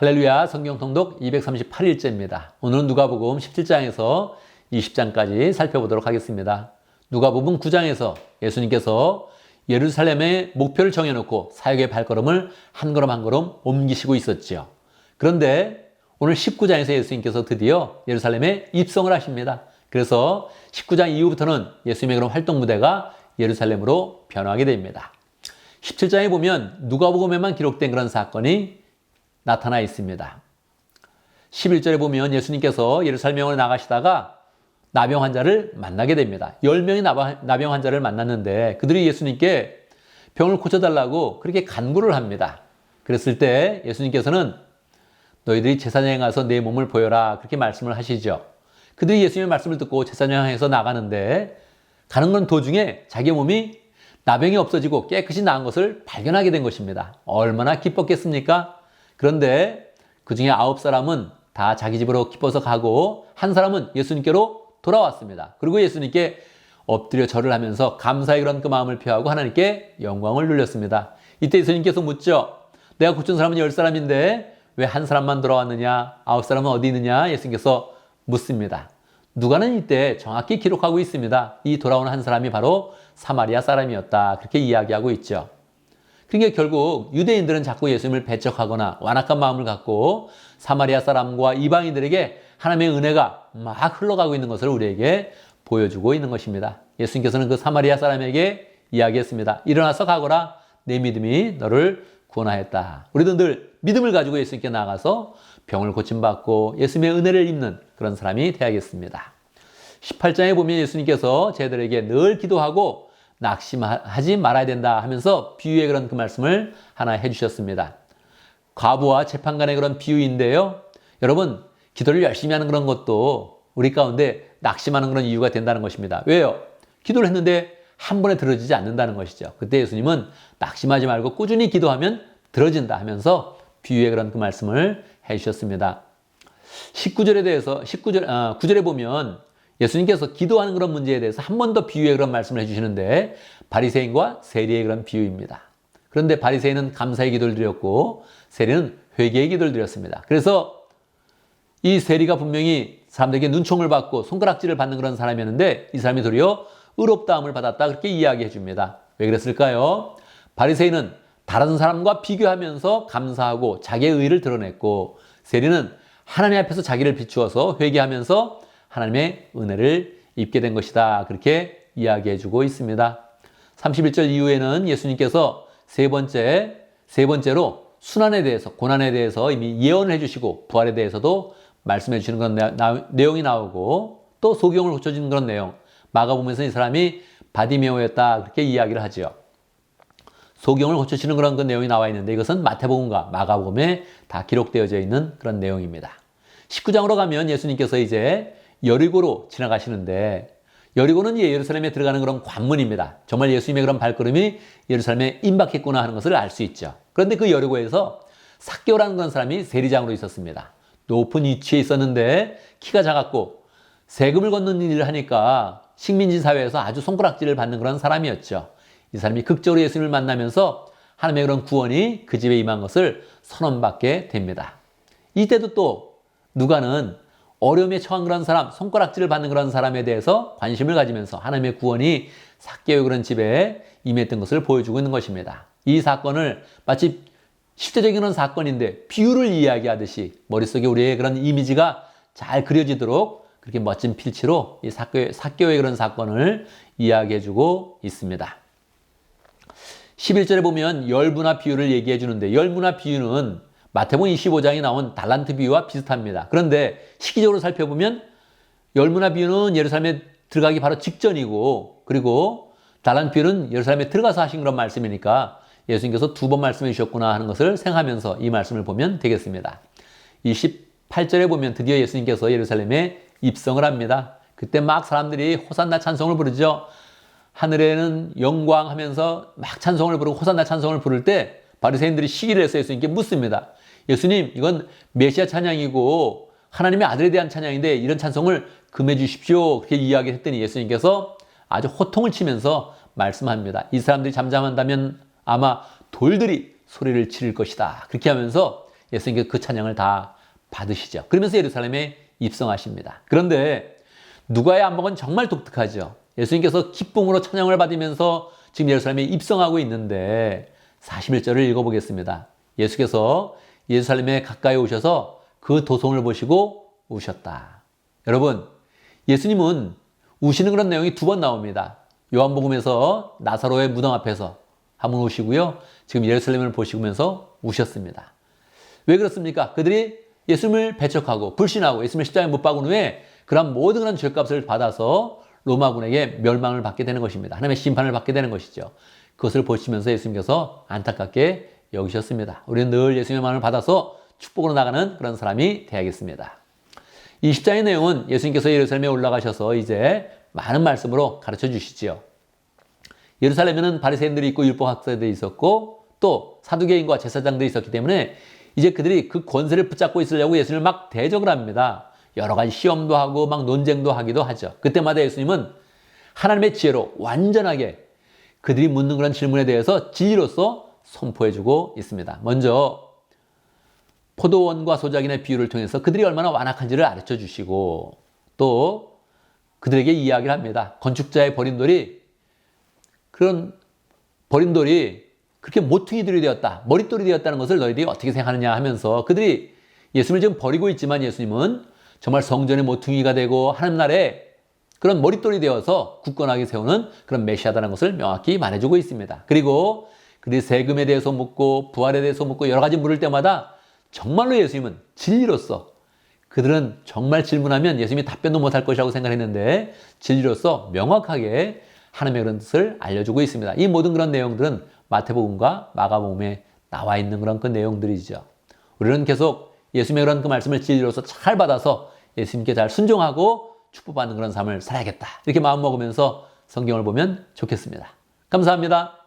할렐루야, 성경 통독 238일째입니다. 오늘은 누가복음 17장에서 20장까지 살펴보도록 하겠습니다. 누가복음 9장에서 예수님께서 예루살렘의 목표를 정해놓고 사역의 발걸음을 한 걸음 한 걸음 옮기시고 있었지요. 그런데 오늘 19장에서 예수님께서 드디어 예루살렘에 입성을 하십니다. 그래서 19장 이후부터는 예수님의 그런 활동 무대가 예루살렘으로 변화하게 됩니다. 17장에 보면 누가복음에만 기록된 그런 사건이 나타나 있습니다. 11절에 보면 예수님께서 예루살렘으로 나가시다가 나병 환자를 만나게 됩니다. 10명의 나병 환자를 만났는데 그들이 예수님께 병을 고쳐달라고 그렇게 간구를 합니다. 그랬을 때 예수님께서는 너희들이 제사장에 가서 내 몸을 보여라 그렇게 말씀을 하시죠. 그들이 예수님의 말씀을 듣고 제사장을 향해서 나가는데 가는 건 도중에 자기 몸이 나병이 없어지고 깨끗이 나은 것을 발견하게 된 것입니다. 얼마나 기뻤겠습니까? 그런데 그 중에 9사람은 다 자기 집으로 기뻐서 가고 한 사람은 예수님께로 돌아왔습니다. 그리고 예수님께 엎드려 절을 하면서 감사의 그런 그 마음을 표하고 하나님께 영광을 돌렸습니다. 이때 예수님께서 묻죠. 내가 고친 사람은 10사람인데 왜 한 사람만 돌아왔느냐? 9사람은 어디 있느냐? 예수님께서 묻습니다. 누가는 이때 정확히 기록하고 있습니다. 이 돌아오는 한 사람이 바로 사마리아 사람이었다. 그렇게 이야기하고 있죠. 그러니까 결국 유대인들은 자꾸 예수님을 배척하거나 완악한 마음을 갖고 사마리아 사람과 이방인들에게 하나님의 은혜가 막 흘러가고 있는 것을 우리에게 보여주고 있는 것입니다. 예수님께서는 그 사마리아 사람에게 이야기했습니다. 일어나서 가거라. 내 믿음이 너를 구원하였다. 우리도 늘 믿음을 가지고 예수님께 나가서 병을 고침받고 예수님의 은혜를 입는 그런 사람이 되어야겠습니다. 18장에 보면 예수님께서 저희들에게 늘 기도하고 낙심하지 말아야 된다 하면서 비유의 그런 그 말씀을 하나 해주셨습니다. 과부와 재판관의 그런 비유인데요. 여러분, 기도를 열심히 하는 그런 것도 우리 가운데 낙심하는 그런 이유가 된다는 것입니다. 왜요? 기도를 했는데 한 번에 들어지지 않는다는 것이죠. 그때 예수님은 낙심하지 말고 꾸준히 기도하면 들어진다 하면서 비유의 그런 그 말씀을 해주셨습니다. 9절에 보면 예수님께서 기도하는 그런 문제에 대해서 한 번 더 비유의 그런 말씀을 해주시는데 바리새인과 세리의 그런 비유입니다. 그런데 바리새인은 감사의 기도를 드렸고 세리는 회개의 기도를 드렸습니다. 그래서 이 세리가 분명히 사람들에게 눈총을 받고 손가락질을 받는 그런 사람이었는데 이 사람이 도리어 의롭다함을 받았다 그렇게 이야기해 줍니다. 왜 그랬을까요? 바리새인은 다른 사람과 비교하면서 감사하고 자기의 의의를 드러냈고 세리는 하나님 앞에서 자기를 비추어서 회개하면서 하나님의 은혜를 입게 된 것이다. 그렇게 이야기해 주고 있습니다. 31절 이후에는 예수님께서 세 번째로 순환에 대해서, 고난에 대해서 이미 예언을 해주시고 부활에 대해서도 말씀해 주시는 그런 내용이 나오고 또 소경을 고쳐주는 그런 내용. 마가복음에서 이 사람이 바디메오였다. 그렇게 이야기를 하죠. 소경을 고쳐주시는 그런 그 내용이 나와 있는데 이것은 마태복음과 마가복음에 다 기록되어져 있는 그런 내용입니다. 19장으로 가면 예수님께서 이제 여리고로 지나가시는데 여리고는 예루살렘에 들어가는 그런 관문입니다. 정말 예수님의 그런 발걸음이 예루살렘에 임박했구나 하는 것을 알 수 있죠. 그런데 그 여리고에서 삭개오라는 그런 사람이 세리장으로 있었습니다. 높은 위치에 있었는데 키가 작았고 세금을 걷는 일을 하니까 식민지 사회에서 아주 손가락질을 받는 그런 사람이었죠. 이 사람이 극적으로 예수님을 만나면서 하나님의 그런 구원이 그 집에 임한 것을 선언받게 됩니다. 이때도 또 누가는 어려움에 처한 그런 사람, 손가락질을 받는 그런 사람에 대해서 관심을 가지면서 하나님의 구원이 삭개오의 그런 집에 임했던 것을 보여주고 있는 것입니다. 이 사건을 마치 실제적인 그런 사건인데 비유를 이야기하듯이 머릿속에 우리의 그런 이미지가 잘 그려지도록 그렇게 멋진 필치로 이 삭개오의 그런 사건을 이야기해주고 있습니다. 11절에 보면 열무나 비유를 얘기해 주는데 열무나 비유는 마태복음 25장에 나온 달란트 비유와 비슷합니다. 그런데 시기적으로 살펴보면 열무나 비유는 예루살렘에 들어가기 바로 직전이고 그리고 달란트 비유는 예루살렘에 들어가서 하신 그런 말씀이니까 예수님께서 2번 말씀해 주셨구나 하는 것을 생각하면서 이 말씀을 보면 되겠습니다. 28절에 보면 드디어 예수님께서 예루살렘에 입성을 합니다. 그때 막 사람들이 호산나 찬송을 부르죠. 하늘에는 영광 하면서 막 찬송을 부르고 호산나 찬송을 부를 때 바리새인들이 시기를 해서 예수님께 묻습니다. 예수님, 이건 메시아 찬양이고 하나님의 아들에 대한 찬양인데 이런 찬송을 금해 주십시오. 그렇게 이야기했더니 예수님께서 아주 호통을 치면서 말씀합니다. 이 사람들이 잠잠한다면 아마 돌들이 소리를 지를 것이다. 그렇게 하면서 예수님께서 그 찬양을 다 받으시죠. 그러면서 예루살렘에 입성하십니다. 그런데 누가의 안목은 정말 독특하죠. 예수님께서 기쁨으로 찬양을 받으면서 지금 예루살렘에 입성하고 있는데 41절을 읽어보겠습니다. 예수께서 예루살렘에 가까이 오셔서 그 도성을 보시고 우셨다. 여러분, 예수님은 우시는 그런 내용이 두 번 나옵니다. 요한복음에서 나사로의 무덤 앞에서 한번 우시고요. 지금 예루살렘을 보시면서 우셨습니다. 왜 그렇습니까? 그들이 예수님을 배척하고 불신하고 예수님을 십자가에 못 박은 후에 그런 모든 그런 죄값을 받아서 로마군에게 멸망을 받게 되는 것입니다. 하나님의 심판을 받게 되는 것이죠. 그것을 보시면서 예수님께서 안타깝게 여기셨습니다. 우리는 늘 예수님의 마음을 받아서 축복으로 나가는 그런 사람이 되어야겠습니다. 이 십자가의 내용은 예수님께서 예루살렘에 올라가셔서 이제 많은 말씀으로 가르쳐 주시지요. 예루살렘에는 바리새인들이 있고 율법학자들이 있었고 또 사두개인과 제사장들이 있었기 때문에 이제 그들이 그 권세를 붙잡고 있으려고 예수님을 막 대적을 합니다. 여러 가지 시험도 하고 막 논쟁도 하기도 하죠. 그때마다 예수님은 하나님의 지혜로 완전하게 그들이 묻는 그런 질문에 대해서 진리로서 선포해주고 있습니다. 먼저 포도원과 소작인의 비유를 통해서 그들이 얼마나 완악한지를 가르쳐 주시고 또 그들에게 이야기를 합니다. 건축자의 버린 돌이 그렇게 모퉁이들이 되었다, 머릿돌이 되었다는 것을 너희들이 어떻게 생각하느냐 하면서 그들이 예수님을 지금 버리고 있지만 예수님은 정말 성전의 모퉁이가 되고 하나님 나라에 그런 머릿돌이 되어서 굳건하게 세우는 그런 메시아다라는 것을 명확히 말해주고 있습니다. 그리고 그들이 세금에 대해서 묻고 부활에 대해서 묻고 여러 가지 물을 때마다 정말로 예수님은 진리로서 그들은 정말 질문하면 예수님이 답변도 못할 것이라고 생각했는데 진리로서 명확하게 하나님의 그런 뜻을 알려주고 있습니다. 이 모든 그런 내용들은 마태복음과 마가복음에 나와 있는 그런 그 내용들이죠. 우리는 계속 예수님의 그런 그 말씀을 진리로서 잘 받아서 예수님께 잘 순종하고 축복받는 그런 삶을 살아야겠다. 이렇게 마음 먹으면서 성경을 보면 좋겠습니다. 감사합니다.